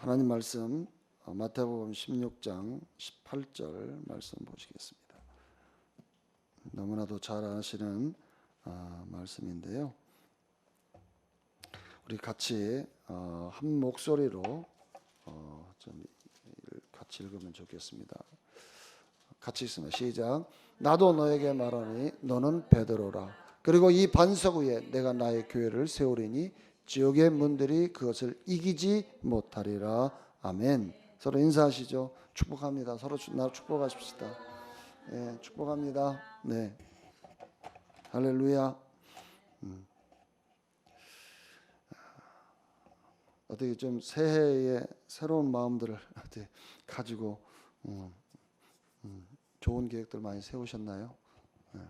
하나님 말씀 마태복음 16장 18절 말씀 보시겠습니다. 너무나도 잘 아시는 말씀인데요. 우리 같이 한 목소리로 좀 같이 읽으면 좋겠습니다. 같이 읽습니다. 시작. 나도 너에게 말하니 너는 베드로라. 그리고 이 반석 위에 내가 나의 교회를 세우리니 지옥의 문들이 그것을 이기지 못하리라. 아멘. 서로 인사하시죠. 축복합니다. 서로 나 축복하십시다. 네, 축복합니다. 네, 할렐루야. 어떻게 좀 새해에 새로운 마음들을 가지고 좋은 계획들 많이 세우셨나요? 네.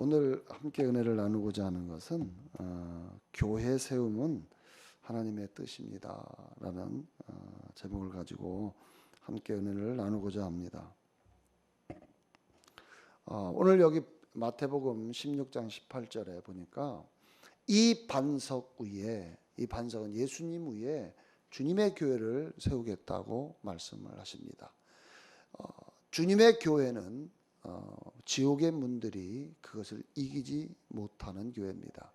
오늘 함께 은혜를 나누고자 하는 것은 교회 세움은 하나님의 뜻입니다 라는 제목을 가지고 함께 은혜를 나누고자 합니다. 오늘 여기 마태복음 16장 18절에 보니까 이 반석 위에, 이 반석은 예수님 위에 주님의 교회를 세우겠다고 말씀을 하십니다. 주님의 교회는 지옥의 문들이 그것을 이기지 못하는 교회입니다.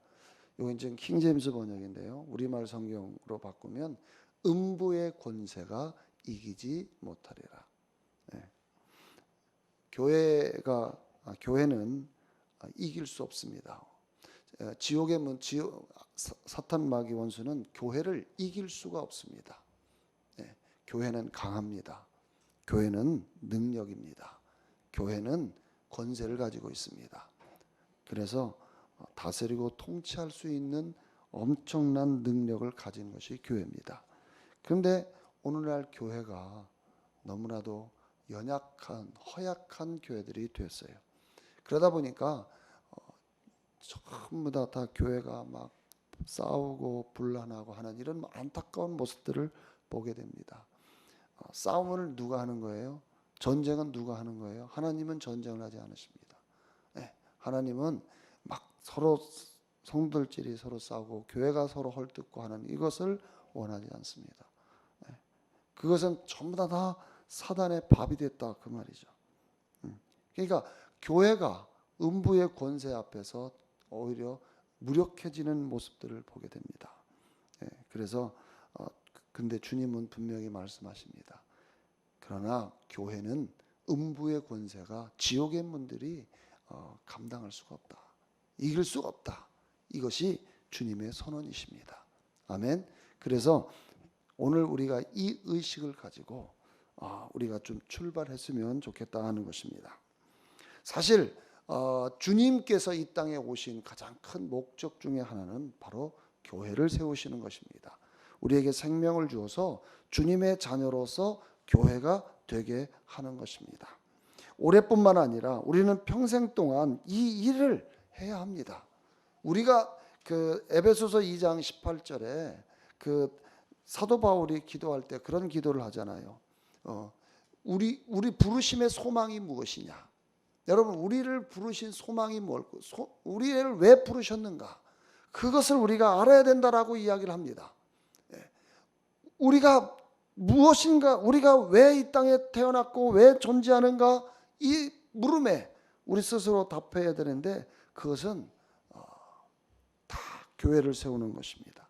이건 지금 킹제임스 번역인데요. 우리말 성경으로 바꾸면 음부의 권세가 이기지 못하리라. 네. 교회는 이길 수 없습니다. 지옥의 문, 사탄 마귀 원수는 교회를 이길 수가 없습니다. 네. 교회는 강합니다. 교회는 능력입니다. 교회는 권세를 가지고 있습니다. 그래서 다스리고 통치할 수 있는 엄청난 능력을 가진 것이 교회입니다. 그런데 오늘날 교회가 너무나도 연약한, 허약한 교회들이 됐어요. 그러다 보니까 전부 다 교회가 막 싸우고 분란하고 하는 이런 안타까운 모습들을 보게 됩니다. 싸움을 누가 하는 거예요? 전쟁은 누가 하는 거예요? 하나님은 전쟁을 하지 않으십니다. 네, 하나님은 막 서로 성들끼리 서로 싸우고 교회가 서로 헐뜯고 하는 이것을 원하지 않습니다. 네, 그것은 전부 다 사단의 밥이 됐다 그 말이죠. 그러니까 교회가 음부의 권세 앞에서 오히려 무력해지는 모습들을 보게 됩니다. 네, 그래서 근데 주님은 분명히 말씀하십니다. 그러나 교회는 음부의 권세가 지옥의 문들이 감당할 수가 없다. 이길 수가 없다. 이것이 주님의 선언이십니다. 아멘. 그래서 오늘 우리가 이 의식을 가지고 우리가 좀 출발했으면 좋겠다 하는 것입니다. 사실 주님께서 이 땅에 오신 가장 큰 목적 중에 하나는 바로 교회를 세우시는 것입니다. 우리에게 생명을 주어서 주님의 자녀로서 교회가 되게 하는 것입니다. 올해뿐만 아니라 우리는 평생 동안 이 일을 해야 합니다. 우리가 그 에베소서 2장 18절에 그 사도 바울이 기도할 때 그런 기도를 하잖아요. 우리 부르심의 소망이 무엇이냐? 여러분, 우리를 부르신 소망이 뭘까? 우리를 왜 부르셨는가? 그것을 우리가 알아야 된다라고 이야기를 합니다. 우리가 무엇인가, 우리가 왜 이 땅에 태어났고 왜 존재하는가, 이 물음에 우리 스스로 답해야 되는데 그것은 다 교회를 세우는 것입니다.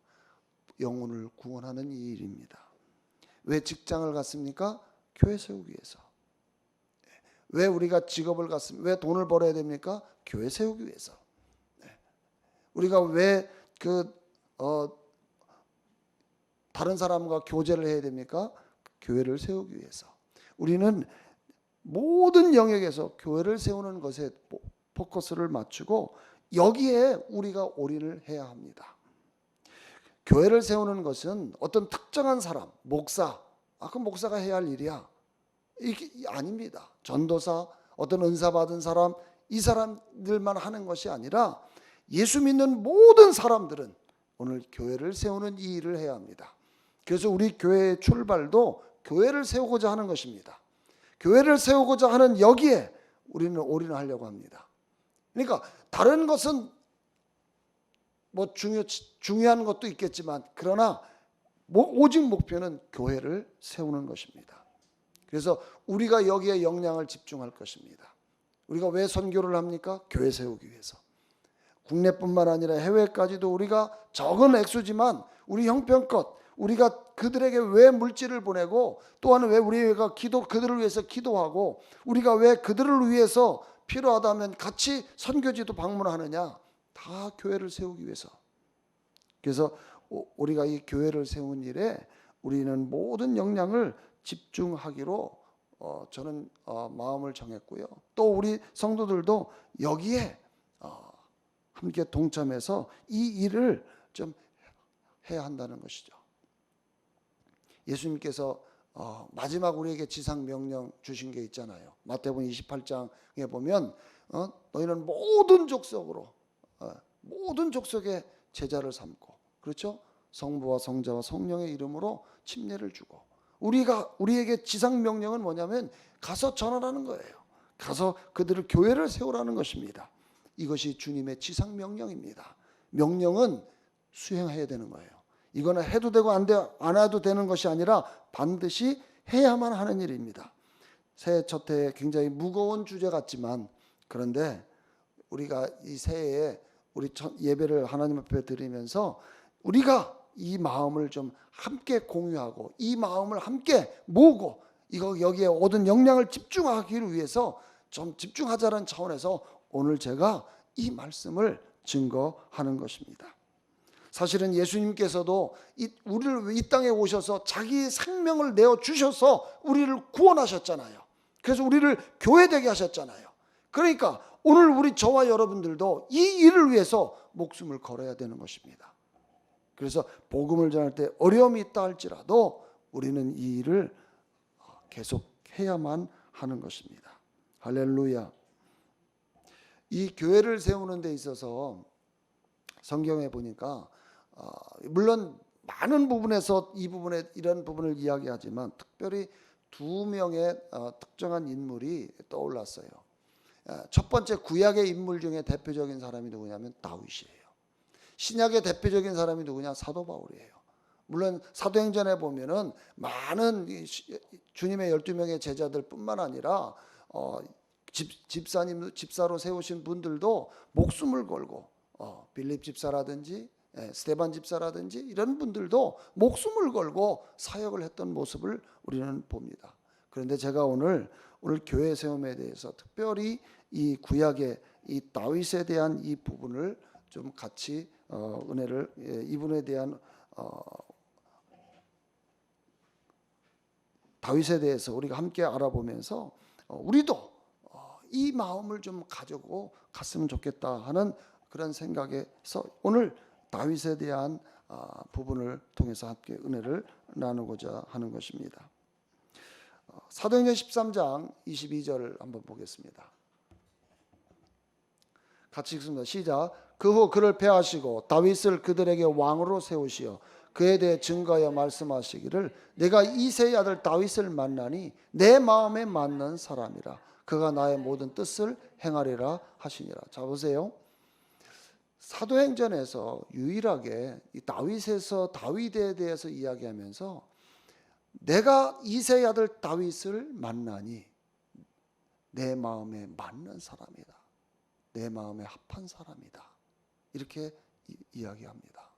영혼을 구원하는 이 일입니다. 왜 직장을 갔습니까? 교회 세우기 위해서. 왜 우리가 직업을 갔습니까? 왜 돈을 벌어야 됩니까? 교회 세우기 위해서. 우리가 왜 다른 사람과 교제를 해야 됩니까? 교회를 세우기 위해서. 우리는 모든 영역에서 교회를 세우는 것에 포커스를 맞추고 여기에 우리가 올인을 해야 합니다. 교회를 세우는 것은 어떤 특정한 사람, 목사, 그 목사가 해야 할 일이야. 이게 아닙니다. 전도사, 어떤 은사 받은 사람, 이 사람들만 하는 것이 아니라 예수 믿는 모든 사람들은 오늘 교회를 세우는 이 일을 해야 합니다. 그래서 우리 교회의 출발도 교회를 세우고자 하는 것입니다. 교회를 세우고자 하는 여기에 우리는 올인하려고 합니다. 그러니까 다른 것은 뭐 중요한 것도 있겠지만 그러나 오직 목표는 교회를 세우는 것입니다. 그래서 우리가 여기에 역량을 집중할 것입니다. 우리가 왜 선교를 합니까? 교회 세우기 위해서. 국내뿐만 아니라 해외까지도 우리가 적은 액수지만 우리 형편껏 우리가 그들에게 왜 물질을 보내고 또한 왜 우리가 그들을 위해서 기도하고 우리가 왜 그들을 위해서 필요하다면 같이 선교지도 방문하느냐? 다 교회를 세우기 위해서. 그래서 우리가 이 교회를 세운 일에 우리는 모든 역량을 집중하기로 저는 마음을 정했고요. 또 우리 성도들도 여기에 함께 동참해서 이 일을 좀 해야 한다는 것이죠. 예수님께서 마지막 우리에게 지상 명령 주신 게 있잖아요. 마태복음 28장에 보면 너희는 모든 족속으로 모든 족속의 제자를 삼고, 그렇죠? 성부와 성자와 성령의 이름으로 침례를 주고, 우리에게 지상 명령은 뭐냐면 가서 전하라는 거예요. 가서 그들을 교회를 세우라는 것입니다. 이것이 주님의 지상 명령입니다. 명령은 수행해야 되는 거예요. 이거는 해도 되고 안 해도 되는 것이 아니라 반드시 해야만 하는 일입니다. 새해 첫 해에 굉장히 무거운 주제 같지만, 그런데 우리가 이 새해에 우리 예배를 하나님 앞에 드리면서 우리가 이 마음을 좀 함께 공유하고 이 마음을 함께 모으고 여기에 모든 역량을 집중하기 위해서 좀 집중하자는 차원에서 오늘 제가 이 말씀을 증거하는 것입니다. 사실은 예수님께서도 우리를 이 땅에 오셔서 자기 생명을 내어 주셔서 우리를 구원하셨잖아요. 그래서 우리를 교회되게 하셨잖아요. 그러니까 오늘 우리 저와 여러분들도 이 일을 위해서 목숨을 걸어야 되는 것입니다. 그래서 복음을 전할 때 어려움이 있다 할지라도 우리는 이 일을 계속 해야만 하는 것입니다. 할렐루야. 이 교회를 세우는 데 있어서 성경에 보니까 물론 많은 부분에서 이런 부분을 이야기하지만 특별히 두 명의 특정한 인물이 떠올랐어요. 첫 번째 구약의 인물 중에 대표적인 사람이 누구냐면 다윗이에요. 신약의 대표적인 사람이 누구냐? 사도 바울이에요. 물론 사도행전에 보면은 많은 주님의 12명의 제자들뿐만 아니라 집사로 세우신 분들도 목숨을 걸고 빌립 집사라든지 스데반 집사라든지 이런 분들도 목숨을 걸고 사역을 했던 모습을 우리는 봅니다. 그런데 제가 오늘 교회 세움에 대해서 특별히 이 구약의 이 다윗에 대한 이 부분을 좀 같이 은혜를 이분에 대한 다윗에 대해서 우리가 함께 알아보면서 우리도 이 마음을 좀 가지고 갔으면 좋겠다 하는 그런 생각에서 오늘 다윗에 대한 부분을 통해서 함께 은혜를 나누고자 하는 것입니다. 사도행전 13장 22절을 한번 보겠습니다. 같이 읽습니다. 시작. 그 후 그를 폐하시고 다윗을 그들에게 왕으로 세우시어 그에 대해 증거하여 말씀하시기를 내가 이새의 아들 다윗을 만나니 내 마음에 맞는 사람이라 그가 나의 모든 뜻을 행하리라 하시니라. 자 보세요. 사도행전에서 유일하게 이 다윗에 대해서 이야기하면서 내가 이새의 아들 다윗을 만나니 내 마음에 맞는 사람이다. 내 마음에 합한 사람이다. 이렇게 이야기합니다.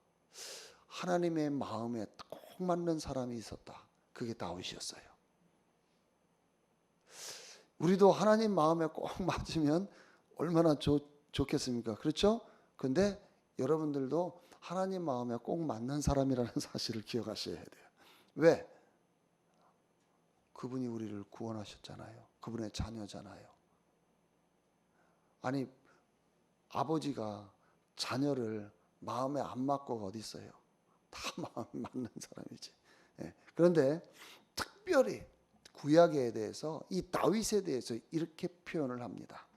하나님의 마음에 꼭 맞는 사람이 있었다. 그게 다윗이었어요. 우리도 하나님 마음에 꼭 맞으면 얼마나 좋겠습니까? 그렇죠? 근데 여러분들도 하나님 마음에 꼭 맞는 사람이라는 사실을 기억하셔야 돼요. 왜? 그분이 우리를 구원하셨잖아요. 그분의 자녀잖아요. 아니 아버지가 자녀를 마음에 안 맞고가 어디 있어요? 다 마음에 맞는 사람이지. 그런데 특별히 구약에 대해서 이 다윗에 대해서 이렇게 표현을 합니다.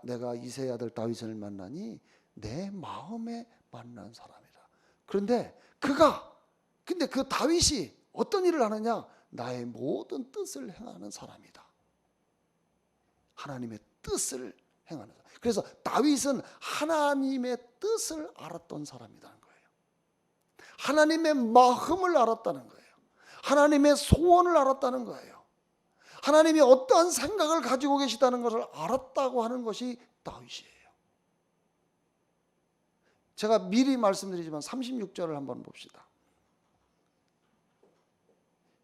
내가 이새의 아들 다윗을 만나니 내 마음에 맞는 사람이라. 그런데 그 다윗이 어떤 일을 하느냐? 나의 모든 뜻을 행하는 사람이다. 하나님의 뜻을 행하는 사람. 그래서 다윗은 하나님의 뜻을 알았던 사람이라는 거예요. 하나님의 마음을 알았다는 거예요. 하나님의 소원을 알았다는 거예요. 하나님이 어떠한 생각을 가지고 계시다는 것을 알았다고 하는 것이 다윗이에요. 제가 미리 말씀드리지만 36절을 한번 봅시다.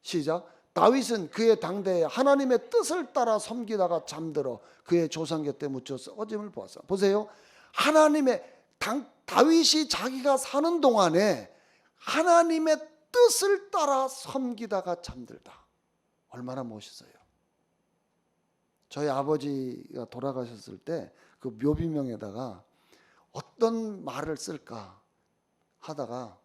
시작. 다윗은 그의 당대에 하나님의 뜻을 따라 섬기다가 잠들어 그의 조상 곁에 묻혀 쓰러짐을 보았어. 보세요. 다윗이 자기가 사는 동안에 하나님의 뜻을 따라 섬기다가 잠들다. 얼마나 멋있어요. 저희 아버지가 돌아가셨을 때 그 묘비명에다가 어떤 말을 쓸까 하다가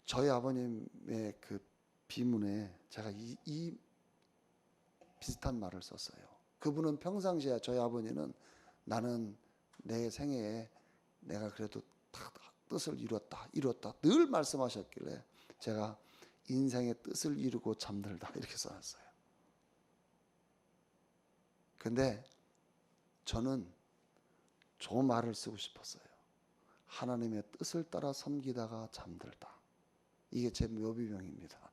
저희 아버님의 그 비문에 제가 이 비슷한 말을 썼어요. 그분은 평상시에 저희 아버지는 나는 내 생애에 내가 그래도 다 뜻을 이뤘다 늘 말씀하셨길래 제가 인생의 뜻을 이루고 잠들다 이렇게 써놨어요. 근데 저는 저 말을 쓰고 싶었어요. 하나님의 뜻을 따라 섬기다가 잠들다. 이게 제 묘비명입니다.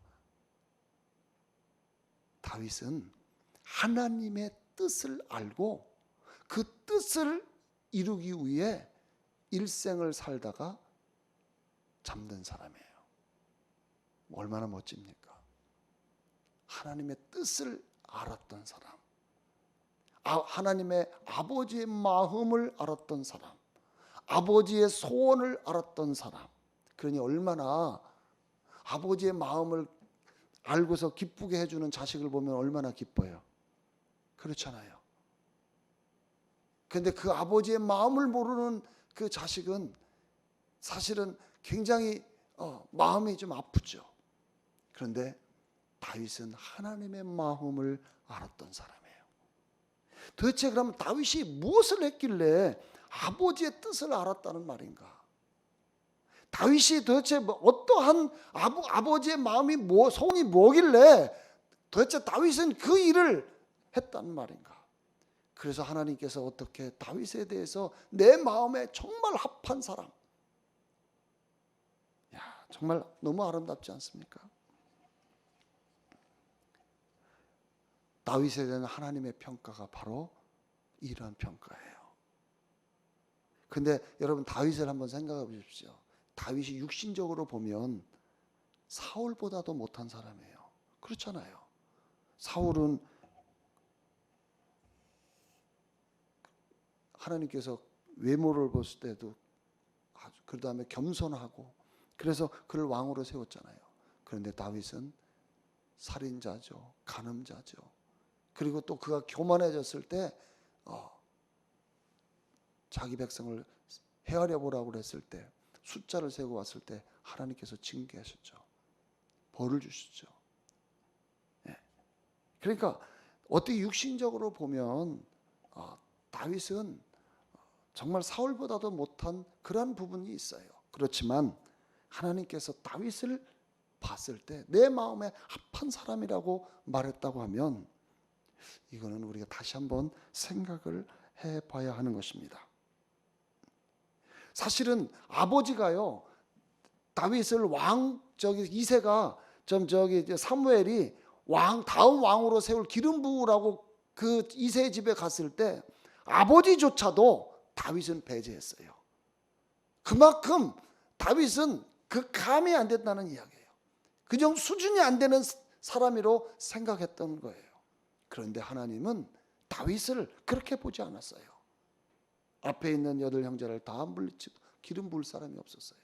다윗은 하나님의 뜻을 알고 그 뜻을 이루기 위해 일생을 살다가 잠든 사람이에요. 얼마나 멋집니까? 하나님의 뜻을 알았던 사람, 하나님의 아버지의 마음을 알았던 사람, 아버지의 소원을 알았던 사람. 그러니 얼마나 아버지의 마음을 알고서 기쁘게 해주는 자식을 보면 얼마나 기뻐요. 그렇잖아요. 그런데 그 아버지의 마음을 모르는 그 자식은 사실은 굉장히 마음이 좀 아프죠. 그런데 다윗은 하나님의 마음을 알았던 사람이에요. 도대체 그럼 다윗이 무엇을 했길래 아버지의 뜻을 알았다는 말인가? 다윗이 도대체 어떠한 아버지의 마음이 소원이 뭐길래 도대체 다윗은 그 일을 했다는 말인가? 그래서 하나님께서 어떻게 다윗에 대해서 내 마음에 정말 합한 사람, 정말 너무 아름답지 않습니까? 다윗에 대한 하나님의 평가가 바로 이러한 평가예요. 근데 여러분 다윗을 한번 생각해 보십시오. 다윗이 육신적으로 보면 사울보다도 못한 사람이에요. 그렇잖아요. 사울은 하나님께서 외모를 봤을 때도 그 다음에 겸손하고 그래서 그를 왕으로 세웠잖아요. 그런데 다윗은 살인자죠. 간음자죠. 그리고 또 그가 교만해졌을 때 자기 백성을 헤아려 보라고 그랬을 때 숫자를 세고 왔을 때 하나님께서 징계하셨죠. 벌을 주셨죠. 그러니까 어떻게 육신적으로 보면 다윗은 정말 사울보다도 못한 그런 부분이 있어요. 그렇지만 하나님께서 다윗을 봤을 때 내 마음에 합한 사람이라고 말했다고 하면 이거는 우리가 다시 한번 생각을 해봐야 하는 것입니다. 사실은 아버지가요 다윗을 이새가 사무엘이 다음 왕으로 세울 기름 부으라고 그 이새의 집에 갔을 때 아버지조차도 다윗은 배제했어요. 그만큼 다윗은 그 감이 안 됐다는 이야기예요. 그 정도 수준이 안 되는 사람으로 생각했던 거예요. 그런데 하나님은 다윗을 그렇게 보지 않았어요. 앞에 있는 8형제를 다 물리치고 기름 부을 사람이 없었어요.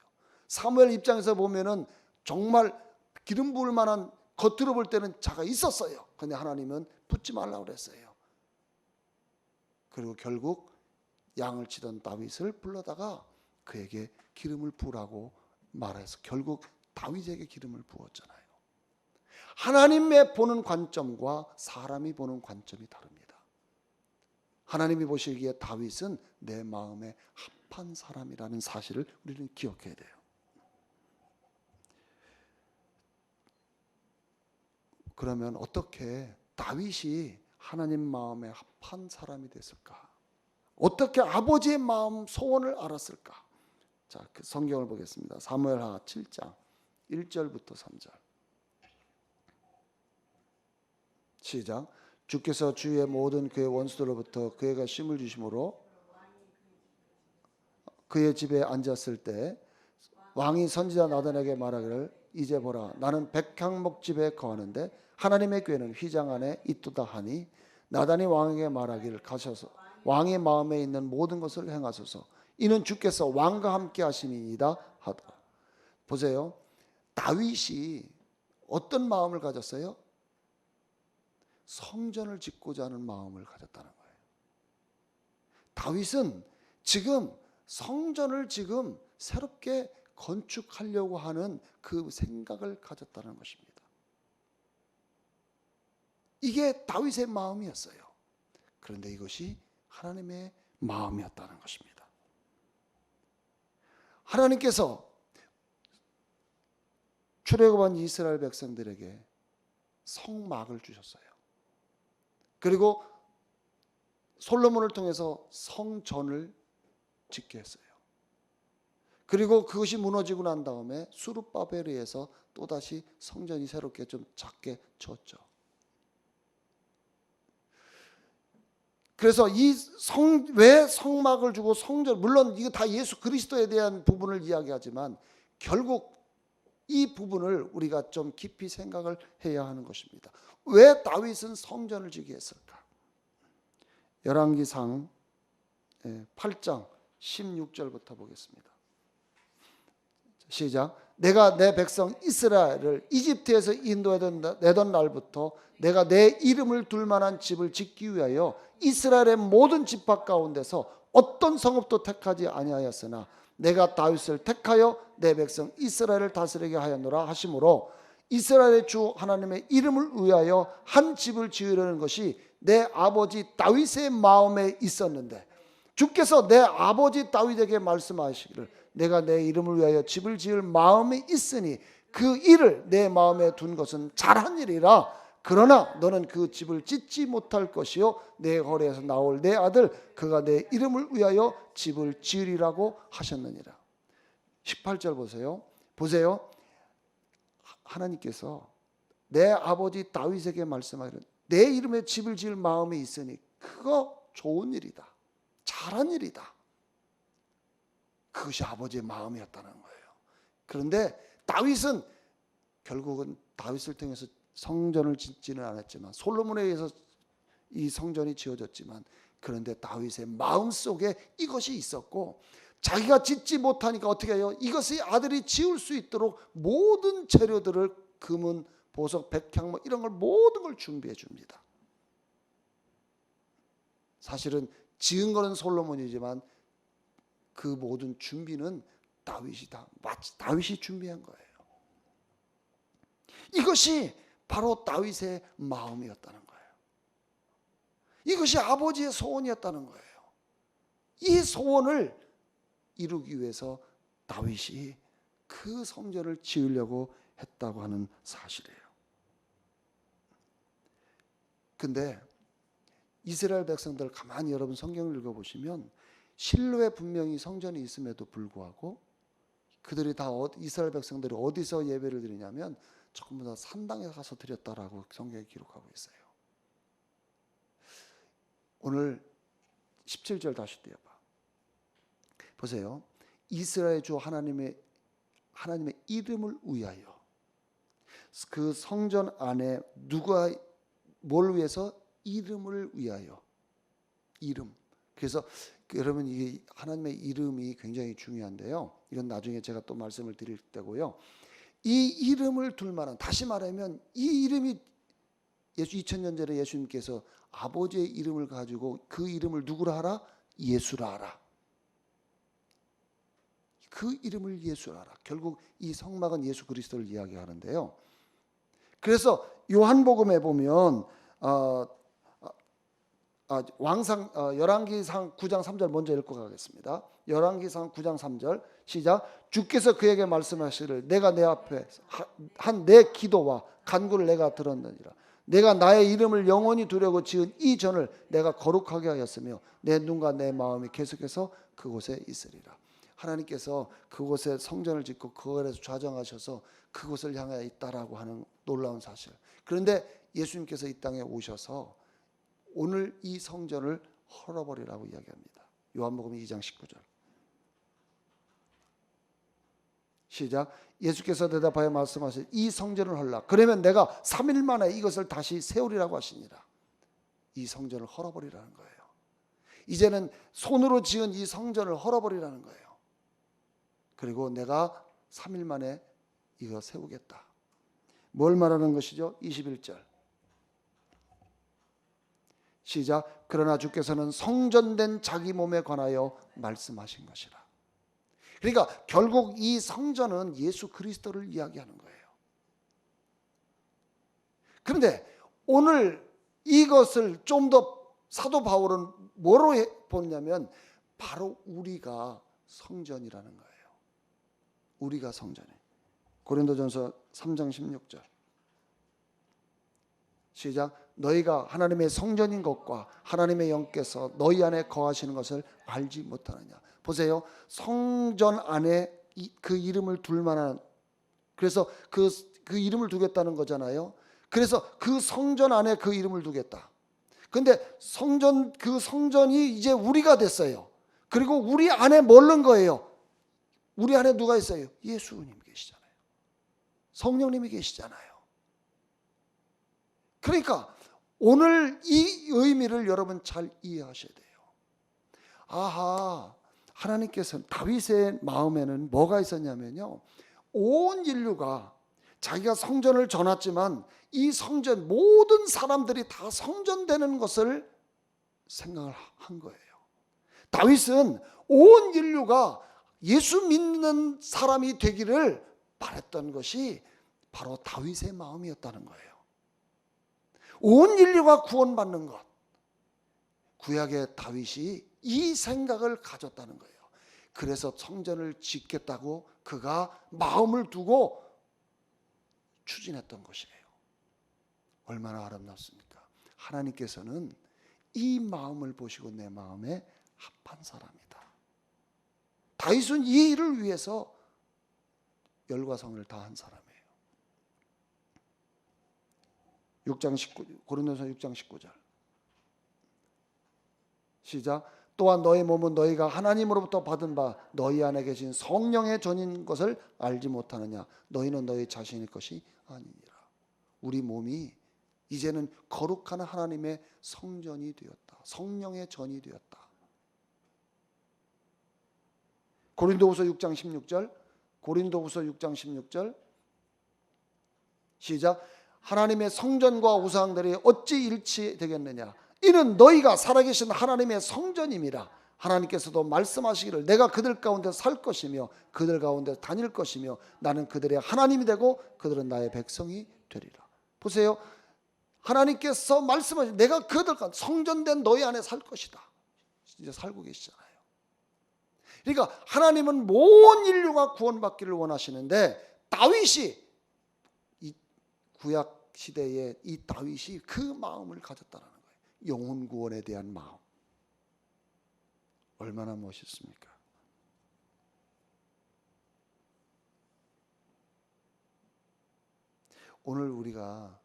사무엘 입장에서 보면은 정말 기름 부을 만한 겉으로 볼 때는 자가 있었어요. 그런데 하나님은 붓지 말라고 그랬어요. 그리고 결국 양을 치던 다윗을 불러다가 그에게 기름을 부으라고 말해서 결국 다윗에게 기름을 부었잖아요. 하나님의 보는 관점과 사람이 보는 관점이 다릅니다. 하나님이 보시기에 다윗은 내 마음에 합한 사람이라는 사실을 우리는 기억해야 돼요. 그러면 어떻게 다윗이 하나님 마음에 합한 사람이 됐을까? 어떻게 아버지의 마음 소원을 알았을까? 자, 그 성경을 보겠습니다. 사무엘하 7장 1절부터 3절. 시작. 주께서 주의 모든 그의 원수들로부터 그에게 심을 주심으로 그의 집에 앉았을 때 왕이 선지자 나단에게 말하기를 이제 보라 나는 백향목 집에 거하는데 하나님의 궤는 휘장 안에 있도다 하니 나단이 왕에게 말하기를 가셔서 왕의 마음에 있는 모든 것을 행하소서 이는 주께서 왕과 함께 하심이니이다 하더라. 보세요. 다윗이 어떤 마음을 가졌어요? 성전을 짓고자 하는 마음을 가졌다는 거예요. 다윗은 지금 성전을 지금 새롭게 건축하려고 하는 그 생각을 가졌다는 것입니다. 이게 다윗의 마음이었어요. 그런데 이것이 하나님의 마음이었다는 것입니다. 하나님께서 출애굽한 이스라엘 백성들에게 성막을 주셨어요. 그리고 솔로몬을 통해서 성전을 짓게 했어요. 그리고 그것이 무너지고 난 다음에 수룹바벨에 의해서 또다시 성전이 새롭게 좀 작게 졌죠. 그래서 왜 성막을 주고 성전, 물론 이거 다 예수 그리스도에 대한 부분을 이야기하지만 결국 이 부분을 우리가 좀 깊이 생각을 해야 하는 것입니다. 왜 다윗은 성전을 지게 했을까? 열왕기상 8장 16절부터 보겠습니다. 시작. 내가 내 백성 이스라엘을 이집트에서 인도내던 날부터 내가 내 이름을 둘 만한 집을 짓기 위하여 이스라엘의 모든 지파 가운데서 어떤 성읍도 택하지 아니하였으나 내가 다윗을 택하여 내 백성 이스라엘을 다스리게 하였노라 하시므로 이스라엘의 주 하나님의 이름을 위하여 한 집을 지으려는 것이 내 아버지 다윗의 마음에 있었는데 주께서 내 아버지 다윗에게 말씀하시기를 내가 내 이름을 위하여 집을 지을 마음이 있으니 그 일을 내 마음에 둔 것은 잘한 일이라. 그러나 너는 그 집을 짓지 못할 것이요 내 허리에서 나올 내 아들 그가 내 이름을 위하여 집을 지으리라고 하셨느니라. 18절 보세요. 하나님께서 내 아버지 다윗에게 말씀하기를 내 이름에 집을 지을 마음이 있으니 그거 좋은 일이다. 잘한 일이다. 그것이 아버지의 마음이었다는 거예요. 그런데 다윗은 결국은 다윗을 통해서 성전을 짓지는 않았지만 솔로몬에 의해서 이 성전이 지어졌지만 그런데 다윗의 마음속에 이것이 있었고 자기가 짓지 못하니까 어떻게 해요? 이것이 아들이 지을 수 있도록 모든 재료들을 금은, 보석, 백향 이런 걸 모든 걸 준비해 줍니다. 사실은 지은 거는 솔로몬이지만 그 모든 준비는 다윗이 준비한 거예요. 이것이 바로 다윗의 마음이었다는 거예요. 이것이 아버지의 소원이었다는 거예요. 이 소원을 이루기 위해서 다윗이 그 성전을 지으려고 했다고 하는 사실이에요. 근데 이스라엘 백성들 가만히 여러분 성경을 읽어보시면 실로에 분명히 성전이 있음에도 불구하고 그들이 다 이스라엘 백성들이 어디서 예배를 드리냐면 전부 다 산당에 가서 드렸다라고 성경에 기록하고 있어요. 오늘 17절 다시 띄워봐. 보세요. 이스라엘 주 하나님의 이름을 위하여 그 성전 안에 누가 뭘 위해서? 이름을 위하여. 이름. 그래서 여러분 이게 하나님의 이름이 굉장히 중요한데요. 이건 나중에 제가 또 말씀을 드릴 때고요. 이 이름을 둘 만한, 다시 말하면 이 이름이 2000년 전에 예수님께서 아버지의 이름을 가지고 그 이름을 누구라 하라? 예수라 하라. 그 이름을 예수라 하라. 결국 이 성막은 예수 그리스도를 이야기하는데요. 그래서 요한복음에 보면 열왕기상 9장 3절 먼저 읽고 가겠습니다. 열왕기상 9장 3절 시작. 주께서 그에게 말씀하시기를 내가 내 앞에 한 내 기도와 간구를 내가 들었느니라. 내가 나의 이름을 영원히 두려고 지은 이 전을 내가 거룩하게 하였으며 내 눈과 내 마음이 계속해서 그곳에 있으리라. 하나님께서 그곳에 성전을 짓고 그곳에서 좌정하셔서 그곳을 향해 있다라고 하는 놀라운 사실. 그런데 예수님께서 이 땅에 오셔서 오늘 이 성전을 헐어버리라고 이야기합니다. 요한복음 2장 19절. 시작. 예수께서 대답하여 말씀하시되 이 성전을 헐라. 그러면 내가 3일 만에 이것을 다시 세우리라고 하시니라. 이 성전을 헐어버리라는 거예요. 이제는 손으로 지은 이 성전을 헐어버리라는 거예요. 그리고 내가 3일 만에 이거 세우겠다. 뭘 말하는 것이죠? 21절. 시작. 그러나 주께서는 성전된 자기 몸에 관하여 말씀하신 것이라. 그러니까 결국 이 성전은 예수 그리스도를 이야기하는 거예요. 그런데 오늘 이것을 좀 더 사도 바울은 뭐로 보냐면 바로 우리가 성전이라는 거예요. 우리가 성전이에요. 고린도전서 3장 16절. 시작. 너희가 하나님의 성전인 것과 하나님의 영께서 너희 안에 거하시는 것을 알지 못하느냐. 보세요. 성전 안에 그 이름을 둘 만한, 그래서 그 이름을 두겠다는 거잖아요. 그래서 그 성전 안에 그 이름을 두겠다. 근데 그 성전이 이제 우리가 됐어요. 그리고 우리 안에 뭘른 거예요? 우리 안에 누가 있어요? 예수님 계시잖아요. 성령님이 계시잖아요. 그러니까 오늘 이 의미를 여러분 잘 이해하셔야 돼요. 아하, 하나님께서는 다윗의 마음에는 뭐가 있었냐면요, 온 인류가 자기가 성전을 전했지만 이 성전, 모든 사람들이 다 성전되는 것을 생각을 한 거예요. 다윗은 온 인류가 예수 믿는 사람이 되기를 바랬던 것이 바로 다윗의 마음이었다는 거예요. 온 인류가 구원받는 것. 구약의 다윗이 이 생각을 가졌다는 거예요. 그래서 성전을 짓겠다고 그가 마음을 두고 추진했던 것이에요. 얼마나 아름답습니까? 하나님께서는 이 마음을 보시고 내 마음에 합한 사람이다. 다윗은 이 일을 위해서 열과 성을 다한 사람이에요. 6장 19, 고린도서 6장 19절. 시작. 또한 너희 몸은 너희가 하나님으로부터 받은 바 너희 안에 계신 성령의 전인 것을 알지 못하느냐. 너희는 너희 자신의 것이 아니니라. 우리 몸이 이제는 거룩한 하나님의 성전이 되었다. 성령의 전이 되었다. 고린도후서 6장 16절. 고린도후서 6장 16절. 시작. 하나님의 성전과 우상들이 어찌 일치되겠느냐. 이는 너희가 살아계신 하나님의 성전임이라. 하나님께서도 말씀하시기를 내가 그들 가운데 살 것이며 그들 가운데 다닐 것이며 나는 그들의 하나님이 되고 그들은 나의 백성이 되리라. 보세요. 하나님께서 말씀하신 내가 그들 가운데 성전된 너희 안에 살 것이다. 이제 살고 계시잖아요. 그러니까 하나님은 모든 인류가 구원받기를 원하시는데 다윗이 이 구약 시대에 이 다윗이 그 마음을 가졌다는 거예요. 영혼 구원에 대한 마음. 얼마나 멋있습니까? 오늘 우리가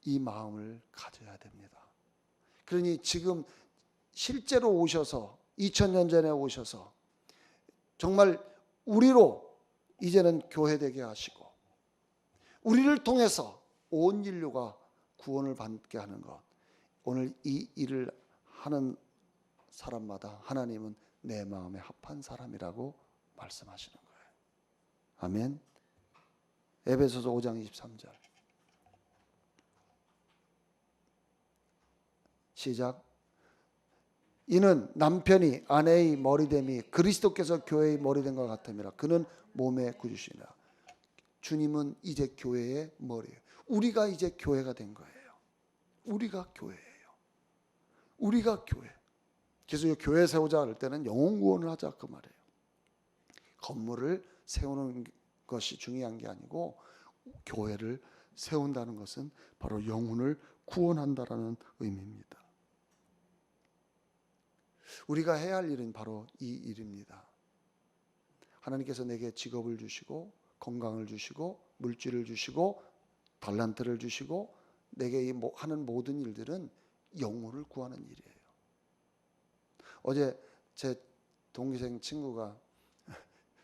이 마음을 가져야 됩니다. 그러니 지금 실제로 오셔서 2000년 전에 오셔서 정말 우리로 이제는 교회되게 하시고 우리를 통해서 온 인류가 구원을 받게 하는 것. 오늘 이 일을 하는 사람마다 하나님은 내 마음에 합한 사람이라고 말씀하시는 거예요. 아멘. 에베소서 5장 23절. 시작. 이는 남편이 아내의 머리됨이 그리스도께서 교회의 머리된 것 같음이라. 그는 몸의 구주시니라. 주님은 이제 교회의 머리예요. 우리가 이제 교회가 된 거예요. 우리가 교회예요. 우리가 교회. 그래서 이 교회 세우자 할 때는 영혼 구원을 하자 그 말이에요. 건물을 세우는 것이 중요한 게 아니고 교회를 세운다는 것은 바로 영혼을 구원한다라는 의미입니다. 우리가 해야 할 일은 바로 이 일입니다. 하나님께서 내게 직업을 주시고 건강을 주시고 물질을 주시고 달란트를 주시고 내게 하는 모든 일들은 영혼을 구하는 일이에요. 어제 제 동기생 친구가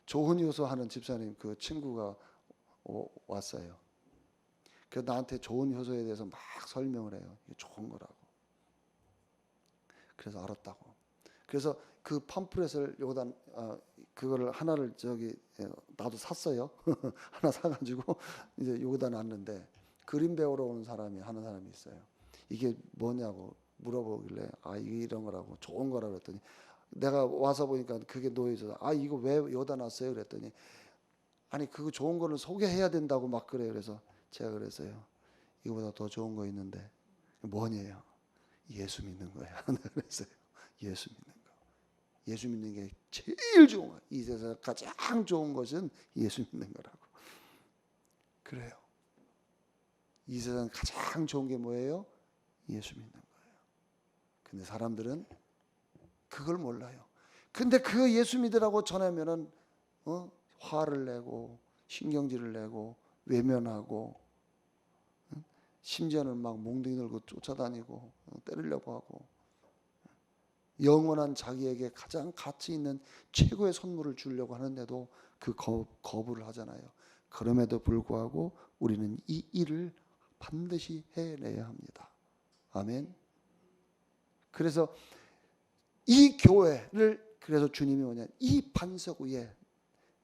좋은 효소 하는 집사님 그 친구가 왔어요. 그래서 나한테 좋은 효소에 대해서 막 설명을 해요. 이게 좋은 거라고. 그래서 알았다고. 그래서 그 팜플렛을 여기다 그거를 하나를 나도 샀어요. 하나 사가지고 이제 여기다 놨는데 그림 배우러 오는 하는 사람이 있어요. 이게 뭐냐고 물어보길래 이게 이런 거라고 좋은 거라고 그랬더니 내가 와서 보니까 그게 놓여 있어서 이거 왜 여기다 놨어요? 그랬더니 아니 그거 좋은 거를 소개해야 된다고 막 그래요. 그래서 제가 그랬어요. 이거보다 더 좋은 거 있는데 뭐냐요? 예수 믿는 거야. 그랬어요. 예수 믿는 거. 예수 믿는 게 제일 좋은 거야. 이 세상 가장 좋은 것은 예수 믿는 거라고. 그래요. 이 세상 가장 좋은 게 뭐예요? 예수 믿는 거예요. 근데 사람들은 그걸 몰라요. 근데 그 예수 믿으라고 전하면은 화를 내고 신경질을 내고 외면하고 심지어는 막 몽둥이 들고 쫓아다니고 때리려고 하고 영원한 자기에게 가장 가치 있는 최고의 선물을 주려고 하는데도 그 거부를 하잖아요. 그럼에도 불구하고 우리는 이 일을 반드시 해내야 합니다. 아멘. 그래서 이 교회를 그래서 주님이 뭐냐 이 반석 위에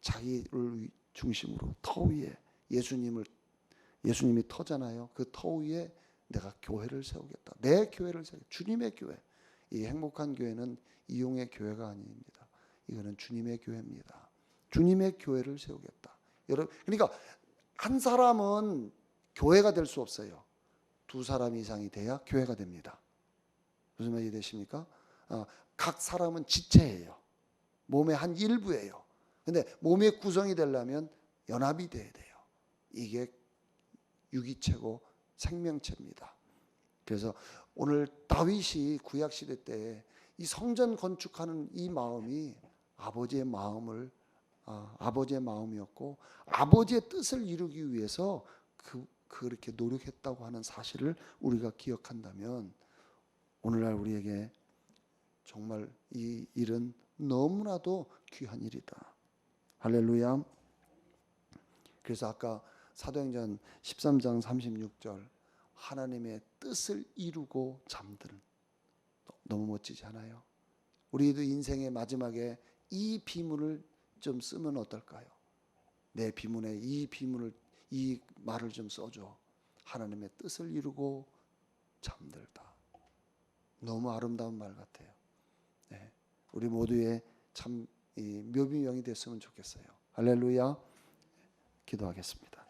자기를 중심으로 터 위에 예수님이 터잖아요. 그 터 위에 내가 교회를 세우겠다. 내 교회를 세우겠다. 주님의 교회. 이 행복한 교회는 이용의 교회가 아닙니다. 이거는 주님의 교회입니다. 주님의 교회를 세우겠다. 여러분, 그러니까 한 사람은 교회가 될 수 없어요. 두 사람 이상이 돼야 교회가 됩니다. 무슨 말이 되십니까? 각 사람은 지체예요. 몸의 한 일부예요. 근데 몸의 구성이 되려면 연합이 돼야 돼요. 이게 유기체고 생명체입니다. 그래서 오늘 다윗이 구약 시대 때 이 성전 건축하는 이 마음이 아버지의 마음이었고 아버지의 뜻을 이루기 위해서 그렇게 노력했다고 하는 사실을 우리가 기억한다면 오늘날 우리에게 정말 이 일은 너무나도 귀한 일이다. 할렐루야. 그래서 아까 사도행전 13장 36절 하나님의 뜻을 이루고 잠드는 너무 멋지지 않아요? 우리도 인생의 마지막에 이 비문을 좀 쓰면 어떨까요? 내 비문에 이 말을 좀 써줘. 하나님의 뜻을 이루고 잠들다. 너무 아름다운 말 같아요. 네. 우리 모두의 참 묘비명이 됐으면 좋겠어요. 할렐루야. 기도하겠습니다.